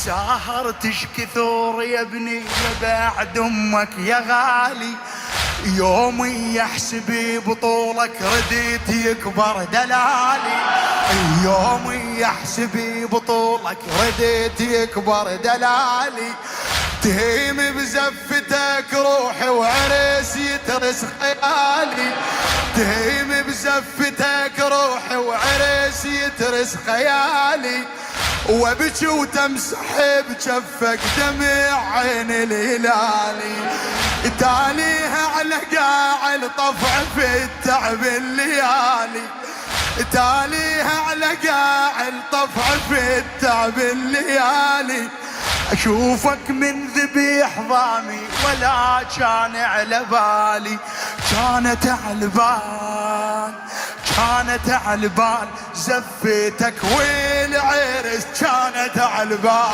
ساهرتش كثور يا ابني بعد امك يا غالي، يومي يحسبي بطولك رديت يكبر دلالي، يومي يحسبي بطولك رديت يكبر دلالي، تهيم بزفتك روحي وعريس يترس خيالي، تهيم بزفتك روحي وعريس يترس خيالي، وابكي وتمسح بجفك دمع عين الهلالي، تاليها على قاع الطفع في التعب الليالي، تاليها على قاع الطفع في التعب الليالي، اشوفك من ذبيح ضامي ولا كان على بالي، كانت على بال كانت على بال زفتك والعرس كانت على بال.